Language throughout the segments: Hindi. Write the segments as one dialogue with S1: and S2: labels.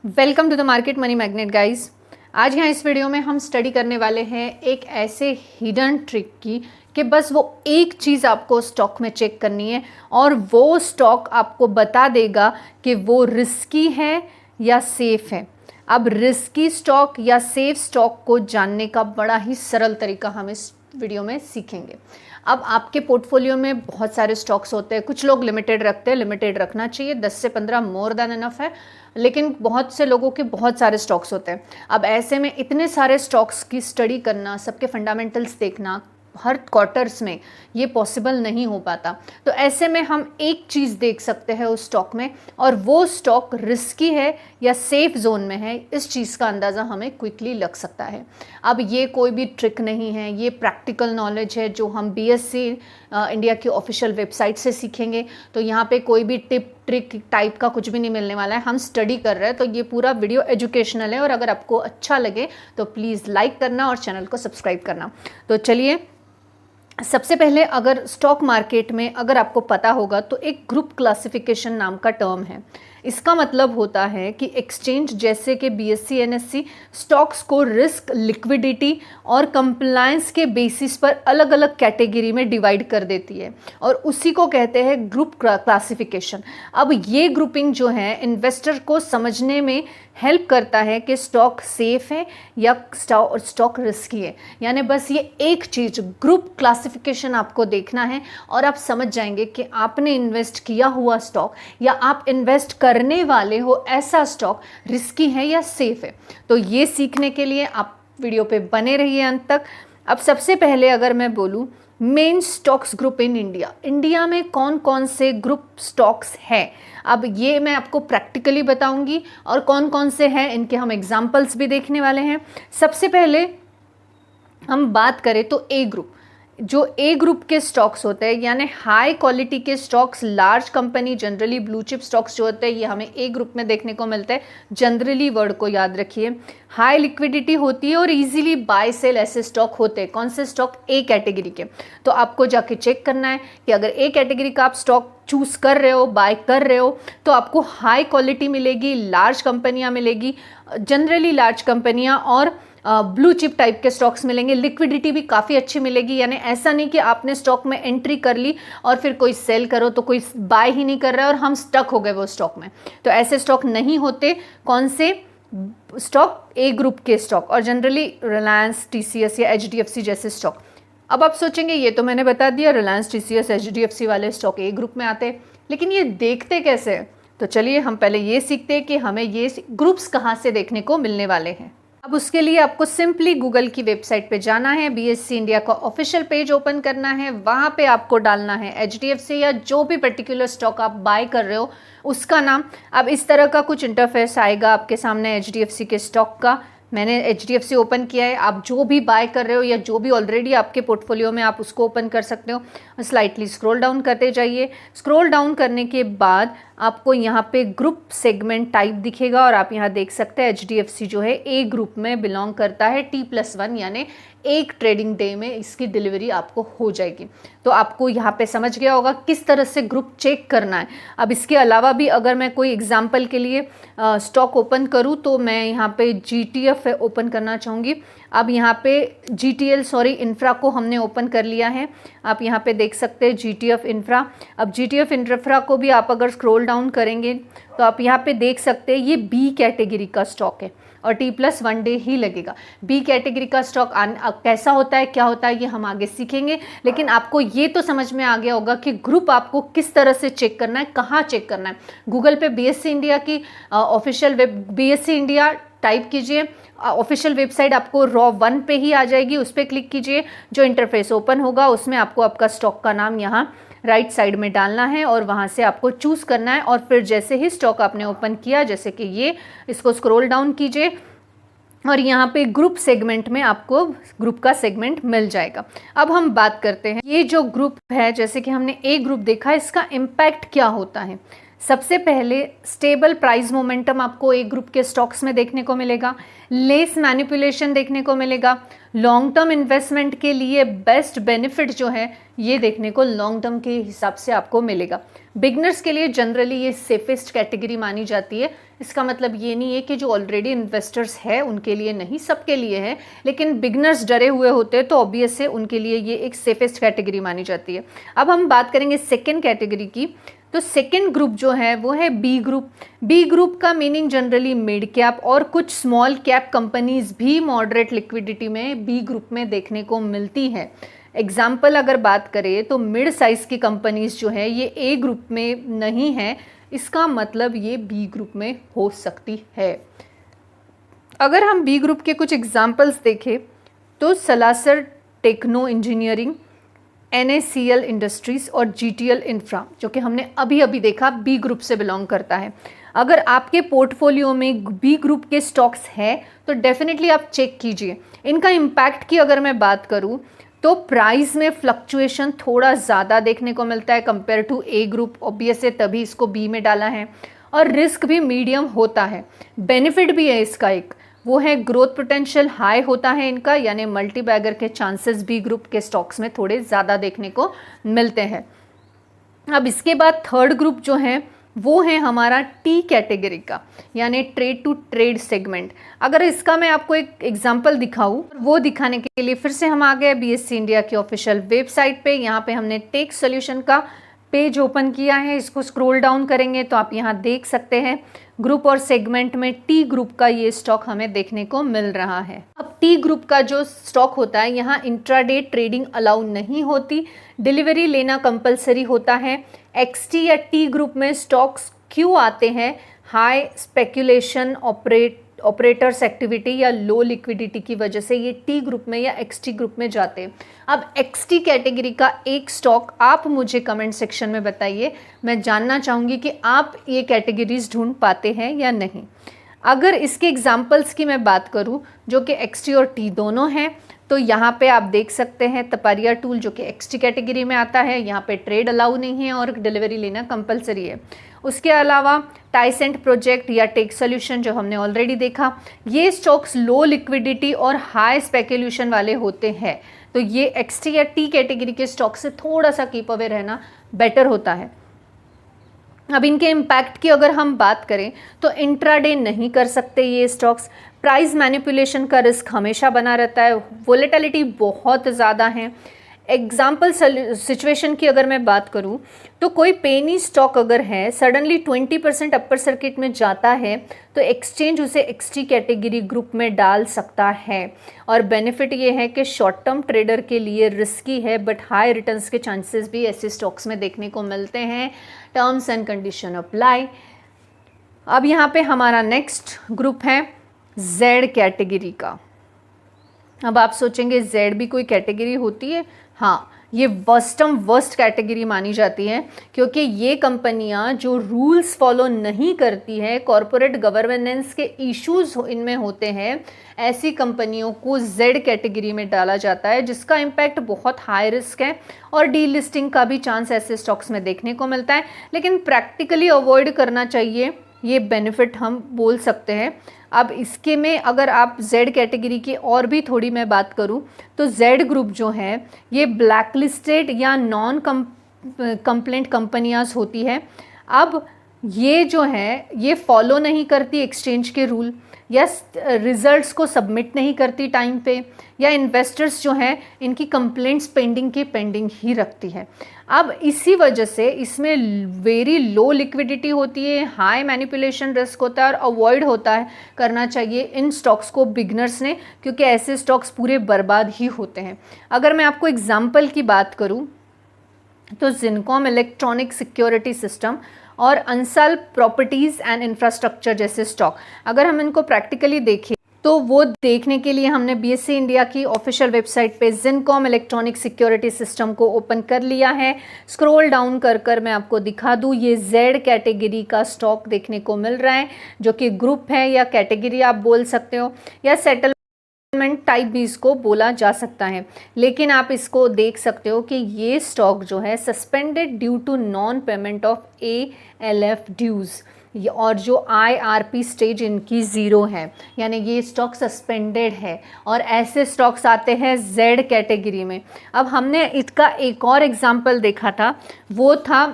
S1: Welcome to the market money magnet guys. आज यहाँ इस वीडियो में हम स्टडी करने वाले हैं एक ऐसे हिडन ट्रिक की कि बस वो एक चीज़ आपको स्टॉक में चेक करनी है और वो स्टॉक आपको बता देगा कि वो रिस्की है या सेफ है। अब रिस्की स्टॉक या सेफ स्टॉक को जानने का बड़ा ही सरल तरीका हम इस वीडियो में सीखेंगे। अब आपके पोर्टफोलियो में बहुत सारे स्टॉक्स होते हैं, कुछ लोग लिमिटेड रखते हैं, लिमिटेड रखना चाहिए, 10 से 15 मोर देन इनफ है, लेकिन बहुत से लोगों के बहुत सारे स्टॉक्स होते हैं। अब ऐसे में इतने सारे स्टॉक्स की स्टडी करना, सबके फंडामेंटल्स देखना हर क्वार्टर्स में ये पॉसिबल नहीं हो पाता। तो ऐसे में हम एक चीज़ देख सकते हैं उस स्टॉक में, और वो स्टॉक रिस्की है या सेफ जोन में है, इस चीज़ का अंदाज़ा हमें क्विकली लग सकता है। अब ये कोई भी ट्रिक नहीं है, ये प्रैक्टिकल नॉलेज है जो हम बीएससी इंडिया की ऑफिशियल वेबसाइट से सीखेंगे। तो यहाँ पे कोई भी टिप ट्रिक टाइप का कुछ भी नहीं मिलने वाला है, हम स्टडी कर रहे हैं। तो ये पूरा वीडियो एजुकेशनल है और अगर आपको अच्छा लगे तो प्लीज़ लाइक करना और चैनल को सब्सक्राइब करना। तो चलिए, सबसे पहले अगर स्टॉक मार्केट में अगर आपको पता होगा तो एक ग्रुप क्लासिफिकेशन नाम का टर्म है। इसका मतलब होता है कि एक्सचेंज जैसे कि बीएससी एनएससी स्टॉक्स को रिस्क, लिक्विडिटी और कंप्लायंस के बेसिस पर अलग अलग कैटेगरी में डिवाइड कर देती है और उसी को कहते हैं ग्रुप क्लासिफिकेशन। अब ये ग्रुपिंग जो है इन्वेस्टर को समझने में हेल्प करता है कि स्टॉक सेफ है या स्टॉक रिस्की है। यानी बस ये एक चीज़ ग्रुप क्लासिफिकेशन आपको देखना है और आप समझ जाएंगे कि आपने इन्वेस्ट किया हुआ स्टॉक या आप इन्वेस्ट करने वाले हो ऐसा स्टॉक रिस्की है या सेफ है। तो ये सीखने के लिए आप वीडियो पे बने रहिए अंत तक। अब सबसे पहले अगर मैं बोलूँ main stocks group in India में कौन कौन से ग्रुप स्टॉक्स हैं, अब ये मैं आपको प्रैक्टिकली बताऊंगी और कौन कौन से हैं इनके हम एग्जांपल्स भी देखने वाले हैं। सबसे पहले हम बात करें तो ए ग्रुप, जो ए ग्रुप के स्टॉक्स होते हैं यानी हाई क्वालिटी के stocks, large company, generally blue chip stocks जो होते हैं ये हमें ए ग्रुप में देखने को मिलते हैं। जनरली वर्ड को याद रखिए, हाई लिक्विडिटी होती है और इजीली बाय सेल ऐसे स्टॉक होते हैं। कौन से स्टॉक? ए कैटेगरी के। तो आपको जाके चेक करना है कि अगर ए कैटेगरी का आप स्टॉक चूज कर रहे हो, बाय कर रहे हो, तो आपको हाई क्वालिटी मिलेगी, लार्ज कंपनियां मिलेगी, जनरली लार्ज कंपनियां और ब्लू चिप टाइप के स्टॉक्स मिलेंगे। लिक्विडिटी भी काफ़ी अच्छी मिलेगी, यानी ऐसा नहीं कि आपने स्टॉक में एंट्री कर ली और फिर कोई सेल करो तो कोई बाय ही नहीं कर रहा है और हम स्टक हो गए वो स्टॉक में। तो ऐसे स्टॉक नहीं होते। कौन से स्टॉक? ए ग्रुप के स्टॉक, और जनरली रिलायंस, टीसीएस या एचडीएफसी जैसे स्टॉक। अब आप सोचेंगे ये तो मैंने बता दिया, रिलायंस, टीसीएस, एचडीएफसी वाले स्टॉक ए ग्रुप में आते हैं, लेकिन ये देखते कैसे? तो चलिए हम पहले ये सीखते हैं कि हमें ये ग्रुप्स कहाँ से देखने को मिलने वाले हैं। अब उसके लिए आपको सिंपली गूगल की वेबसाइट पे जाना है, बीएससी इंडिया का ऑफिशियल पेज ओपन करना है, वहाँ पे आपको डालना है एचडीएफसी या जो भी पर्टिकुलर स्टॉक आप बाय कर रहे हो उसका नाम। अब इस तरह का कुछ इंटरफेस आएगा आपके सामने एचडीएफसी के स्टॉक का। मैंने एचडीएफसी ओपन किया है, आप जो भी बाय कर रहे हो या जो भी ऑलरेडी आपके पोर्टफोलियो में आप उसको ओपन कर सकते हो। स्लाइटली स्क्रॉल डाउन करते जाइए। स्क्रॉल डाउन करने के बाद आपको यहाँ पे ग्रुप सेगमेंट टाइप दिखेगा और आप यहाँ देख सकते हैं एचडीएफसी जो है ए ग्रुप में बिलोंग करता है। T+1 यानी एक ट्रेडिंग डे में इसकी डिलीवरी आपको हो जाएगी। तो आपको यहाँ पे समझ गया होगा किस तरह से ग्रुप चेक करना है। अब इसके अलावा भी अगर मैं कोई एग्जांपल के लिए स्टॉक ओपन करूँ तो मैं यहाँ पे GTF ओपन करना चाहूँगी। अब यहाँ पे इंफ्रा को हमने ओपन कर लिया है। आप यहाँ पे देख सकते हैं GTF इंफ्रा। अब GTF इंफ्रा को भी आप अगर स्क्रॉल डाउन करेंगे तो आप यहाँ पे देख सकते हैं ये बी कैटेगरी का स्टॉक है और T+1 डे ही लगेगा। बी कैटेगरी का स्टॉक कैसा होता है, क्या होता है, ये हम आगे सीखेंगे, लेकिन आपको ये तो समझ में आ गया होगा कि ग्रुप आपको किस तरह से चेक करना है, कहाँ चेक करना है। गूगल पे बीएससी इंडिया की official web BSc India type कीजिए, ऑफिशियल वेबसाइट आपको रॉ 1 पे ही आ जाएगी, उस पर क्लिक कीजिए। जो इंटरफेस ओपन होगा उसमें आपको आपका स्टॉक का नाम यहाँ राइट साइड में डालना है और वहाँ से आपको चूज़ करना है। और फिर जैसे ही स्टॉक आपने ओपन किया, जैसे कि ये, इसको स्क्रॉल डाउन कीजिए और यहाँ पे ग्रुप सेगमेंट में आपको ग्रुप का सेगमेंट मिल जाएगा। अब हम बात करते हैं ये जो ग्रुप है, जैसे कि हमने ए ग्रुप देखा, इसका इम्पैक्ट क्या होता है। सबसे पहले स्टेबल प्राइस मोमेंटम आपको ए ग्रुप के स्टॉक्स में देखने को मिलेगा, लेस मैनिपुलेशन देखने को मिलेगा, लॉन्ग टर्म इन्वेस्टमेंट के लिए बेस्ट बेनिफिट जो है ये देखने को लॉन्ग टर्म के हिसाब से आपको मिलेगा। बिगनर्स के लिए जनरली ये सेफेस्ट कैटेगरी मानी जाती है। इसका मतलब ये नहीं है कि जो ऑलरेडी इन्वेस्टर्स है उनके लिए नहीं, सबके लिए है, लेकिन बिगनर्स डरे हुए होते हैं तो ऑब्वियस है उनके लिए ये एक सेफेस्ट कैटेगरी मानी जाती है। अब हम बात करेंगे सेकेंड कैटेगरी की। तो सेकेंड ग्रुप जो है वो है बी ग्रुप। बी ग्रुप का मीनिंग जनरली मिड कैप और कुछ स्मॉल कैप कंपनीज भी मॉडरेट लिक्विडिटी में बी ग्रुप में देखने को मिलती है। एग्जाम्पल अगर बात करें तो मिड साइज की कंपनीज जो है ये ए ग्रुप में नहीं है, इसका मतलब ये बी ग्रुप में हो सकती है। अगर हम बी ग्रुप के कुछ एग्जाम्पल्स देखें तो Salasar techno engineering, NACL industries और GTL इंफ्रा, जो कि हमने अभी अभी देखा बी ग्रुप से बिलोंग करता है। अगर आपके पोर्टफोलियो में बी ग्रुप के स्टॉक्स हैं तो डेफिनेटली आप चेक कीजिए। इनका इम्पैक्ट की अगर मैं बात करूं तो प्राइस में फ्लक्चुएशन थोड़ा ज़्यादा देखने को मिलता है compare to A group, obvious है तभी इसको बी में डाला है। और रिस्क भी मीडियम होता है। बेनिफिट भी है इसका एक, वो है ग्रोथ पोटेंशियल हाई होता है इनका, यानी मल्टी बैगर के चांसेस बी ग्रुप के स्टॉक्स में थोड़े ज़्यादा देखने को मिलते हैं। अब इसके बाद थर्ड ग्रुप जो है वो है हमारा टी कैटेगरी का, यानी ट्रेड टू ट्रेड सेगमेंट। अगर इसका मैं आपको एक एग्जांपल दिखाऊं, वो दिखाने के लिए फिर से हम आ गए BSE इंडिया की ऑफिशियल वेबसाइट पे। यहाँ पे हमने टेक सॉल्यूशन का पेज ओपन किया है, इसको स्क्रॉल डाउन करेंगे तो आप यहाँ देख सकते हैं ग्रुप और सेगमेंट में टी ग्रुप का ये स्टॉक हमें देखने को मिल रहा है। अब टी ग्रुप का जो स्टॉक होता है यहाँ इंट्राडे ट्रेडिंग अलाउ नहीं होती, डिलीवरी लेना कंपलसरी होता है। XT या टी ग्रुप में स्टॉक्स क्यों आते हैं? हाई स्पेक्यूलेशन, ऑपरेटर्स एक्टिविटी या लो लिक्विडिटी की वजह से ये टी ग्रुप में या XT ग्रुप में जाते हैं। अब XT कैटेगरी का एक स्टॉक आप मुझे कमेंट सेक्शन में बताइए, मैं जानना चाहूँगी कि आप ये कैटेगरीज ढूंढ पाते हैं या नहीं। अगर इसके एग्जाम्पल्स की मैं बात करूँ जो कि XT और टी दोनों हैं, तो यहाँ पे आप देख सकते हैं तपारिया टूल जो कि XT कैटेगरी में आता है, यहाँ पे ट्रेड अलाउ नहीं है और डिलीवरी लेना कंपलसरी है। उसके अलावा टाइसेंट प्रोजेक्ट या टेक सॉल्यूशन जो हमने ऑलरेडी देखा, ये स्टॉक्स लो लिक्विडिटी और हाई स्पेक्यूलेशन वाले होते हैं, तो ये XT या टी कैटेगरी के स्टॉक से थोड़ा सा कीप अवे रहना बेटर होता है। अब इनके इम्पैक्ट की अगर हम बात करें तो इंट्राडे नहीं कर सकते ये स्टॉक्स। प्राइस मैनिपुलेशन का रिस्क हमेशा बना रहता है, वोलेटिलिटी बहुत ज़्यादा है। एग्जाम्पल सिचुएशन की अगर मैं बात करूं तो कोई पेनी स्टॉक अगर है सडनली 20% अपर सर्किट में जाता है तो एक्सचेंज उसे XT कैटेगरी ग्रुप में डाल सकता है। और बेनिफिट ये है कि शॉर्ट टर्म ट्रेडर के लिए रिस्की है बट हाई रिटर्न्स के चांसेस भी ऐसे स्टॉक्स में देखने को मिलते हैं। Terms and condition apply. अब यहाँ पे हमारा नेक्स्ट ग्रुप है Z कैटेगरी का। अब आप सोचेंगे Z भी कोई कैटेगरी होती है? हाँ, ये वर्स्ट कैटेगरी मानी जाती है क्योंकि ये कंपनियां जो रूल्स फॉलो नहीं करती है, कॉरपोरेट गवर्नेंस के इश्यूज इनमें होते हैं, ऐसी कंपनियों को Z कैटेगरी में डाला जाता है जिसका इम्पैक्ट बहुत हाई रिस्क है और डीलिस्टिंग का भी चांस ऐसे स्टॉक्स में देखने को मिलता है, लेकिन प्रैक्टिकली अवॉइड करना चाहिए, ये बेनिफिट हम बोल सकते हैं। अब इसके में अगर आप Z कैटेगरी की और भी थोड़ी मैं बात करूं तो Z ग्रुप जो है ये ब्लैक लिस्टेड या नॉन कंप्लेंट कंपनियां होती है। अब ये जो है ये फॉलो नहीं करती एक्सचेंज के रूल या रिजल्ट्स को सबमिट नहीं करती टाइम पे, या इन्वेस्टर्स जो हैं इनकी कंप्लेंट्स पेंडिंग की पेंडिंग ही रखती है। अब इसी वजह से इसमें वेरी लो लिक्विडिटी होती है, हाई मैनिपुलेशन रिस्क होता है और अवॉइड होता है करना चाहिए इन स्टॉक्स को बिगनर्स ने, क्योंकि ऐसे स्टॉक्स पूरे बर्बाद ही होते हैं। अगर मैं आपको एग्जाम्पल की बात करूँ तो जिनकॉम इलेक्ट्रॉनिक सिक्योरिटी सिस्टम और अंसल प्रॉपर्टीज़ एंड इंफ्रास्ट्रक्चर जैसे स्टॉक, अगर हम इनको प्रैक्टिकली देखें तो वो देखने के लिए हमने BSE इंडिया की ऑफिशियल वेबसाइट पे जिनकॉम इलेक्ट्रॉनिक सिक्योरिटी सिस्टम को ओपन कर लिया है। स्क्रॉल डाउन कर मैं आपको दिखा दूँ, ये Z कैटेगरी का स्टॉक देखने को मिल रहा है जो कि ग्रुप है या कैटेगरी आप बोल सकते हो, या सेटलमेंट टाइप भी इसको बोला जा सकता है। लेकिन आप इसको देख सकते हो कि ये स्टॉक जो है suspended due to non payment of ALF dues, और जो IRP स्टेज इनकी 0 है, यानी ये स्टॉक सस्पेंडेड है, और ऐसे स्टॉक्स आते हैं Z कैटेगरी में। अब हमने इसका एक और एग्जांपल देखा था, वो था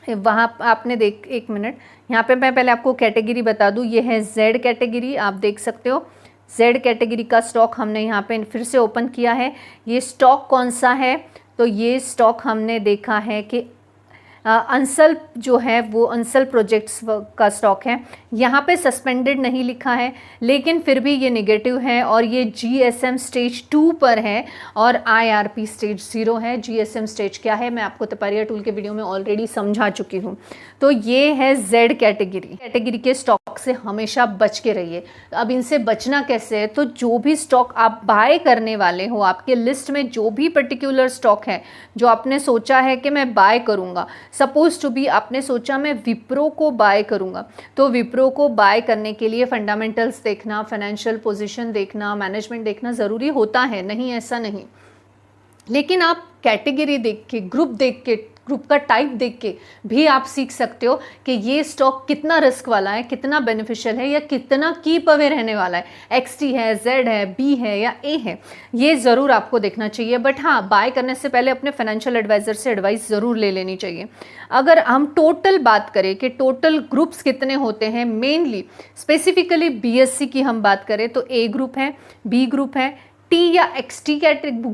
S1: वहाँ आपने एक मिनट, यहाँ पे मैं पहले आपको कैटेगरी बता दूँ। ये है Z कैटेगरी, आप देख सकते हो Z कैटेगरी का स्टॉक हमने यहाँ पे फिर से ओपन किया है। ये स्टॉक कौन सा है, तो ये स्टॉक हमने देखा है कि अंसल जो है वो अंसल प्रोजेक्ट्स का स्टॉक है। यहाँ पे सस्पेंडेड नहीं लिखा है, लेकिन फिर भी ये नेगेटिव है, और ये GSM स्टेज 2 पर है और IRP स्टेज 0 है। GSM स्टेज क्या है मैं आपको तपरिया टूल के वीडियो में ऑलरेडी समझा चुकी हूँ। तो ये है Z कैटेगरी के स्टॉक से हमेशा बच के रहिए। अब इनसे बचना कैसे है, तो जो भी स्टॉक आप बाय करने वाले हो, आपके लिस्ट में जो भी पर्टिकुलर स्टॉक है जो आपने सोचा है कि मैं बाय करूँगा, सपोज टू बी आपने सोचा मैं विप्रो को बाय करूँगा, तो विप्रो को बाय करने के लिए फंडामेंटल्स देखना, फाइनेंशियल पोजीशन देखना, मैनेजमेंट देखना ज़रूरी होता है, नहीं ऐसा नहीं। लेकिन आप कैटेगरी देख के, ग्रुप देख के, ग्रुप का टाइप देख के भी आप सीख सकते हो कि ये स्टॉक कितना रिस्क वाला है, कितना बेनिफिशियल है, या कितना कीप अवे रहने वाला है। XT है, Z है, B है या A है, ये ज़रूर आपको देखना चाहिए। बट हाँ, बाय करने से पहले अपने फाइनेंशियल एडवाइज़र से एडवाइस ज़रूर ले लेनी चाहिए। अगर हम टोटल बात करें कि टोटल ग्रुप्स कितने होते हैं, मेनली स्पेसिफिकली BSE की हम बात करें तो A ग्रुप है, B ग्रुप है, T या XT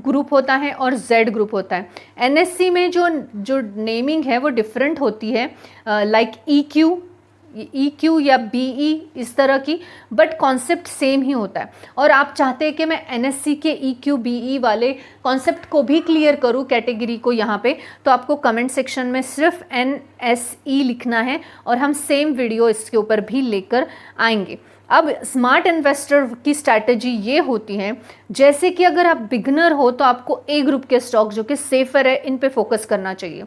S1: ग्रुप होता है और Z ग्रुप होता है। NSE में जो नेमिंग है वो डिफरेंट होती है, लाइक EQ या BE इस तरह की, बट कॉन्सेप्ट सेम ही होता है। और आप चाहते हैं कि मैं NSE के EQ BE वाले कॉन्सेप्ट को भी क्लियर करूं, कैटेगरी को यहाँ पे, तो आपको कमेंट सेक्शन में सिर्फ NSE लिखना है और हम सेम वीडियो इसके ऊपर भी लेकर आएंगे। अब स्मार्ट इन्वेस्टर की स्ट्रैटेजी ये होती है, जैसे कि अगर आप बिगनर हो तो आपको A ग्रुप के स्टॉक जो कि सेफर है, इन पे फोकस करना चाहिए।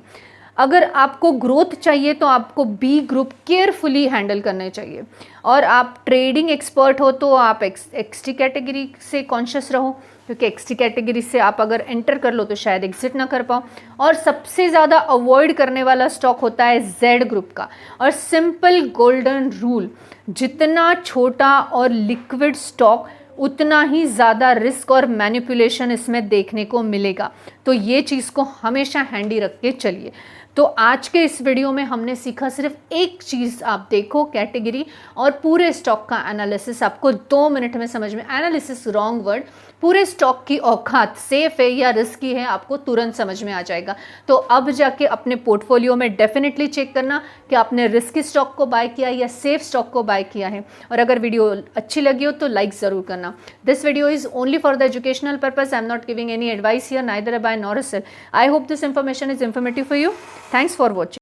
S1: अगर आपको ग्रोथ चाहिए तो आपको B ग्रुप केयरफुली हैंडल करने चाहिए, और आप ट्रेडिंग एक्सपर्ट हो तो आप XT कैटेगरी से कॉन्शियस रहो, क्योंकि XT कैटेगरी से आप अगर एंटर कर लो तो शायद एग्जिट ना कर पाओ। और सबसे ज़्यादा अवॉइड करने वाला स्टॉक होता है Z ग्रुप का। और सिंपल गोल्डन रूल, जितना छोटा और लिक्विड स्टॉक उतना ही ज़्यादा रिस्क और मैनिपुलेशन इसमें देखने को मिलेगा। तो ये चीज़ को हमेशा हैंडी रख के चलिए। तो आज के इस वीडियो में हमने सीखा सिर्फ एक चीज़, आप देखो कैटेगरी और पूरे स्टॉक का एनालिसिस आपको 2 मिनट में समझ में, एनालिसिस रॉन्ग वर्ड, पूरे स्टॉक की औकात सेफ है या रिस्की है आपको तुरंत समझ में आ जाएगा। तो अब जाके अपने पोर्टफोलियो में डेफिनेटली चेक करना कि आपने रिस्की स्टॉक को बाय किया या सेफ स्टॉक को बाय किया है। और अगर वीडियो अच्छी लगी हो तो लाइक ज़रूर करना। This video is only for the educational purpose. I am not giving any advice here, neither a buy nor a sale. I hope this information is informative for you. Thanks for watching.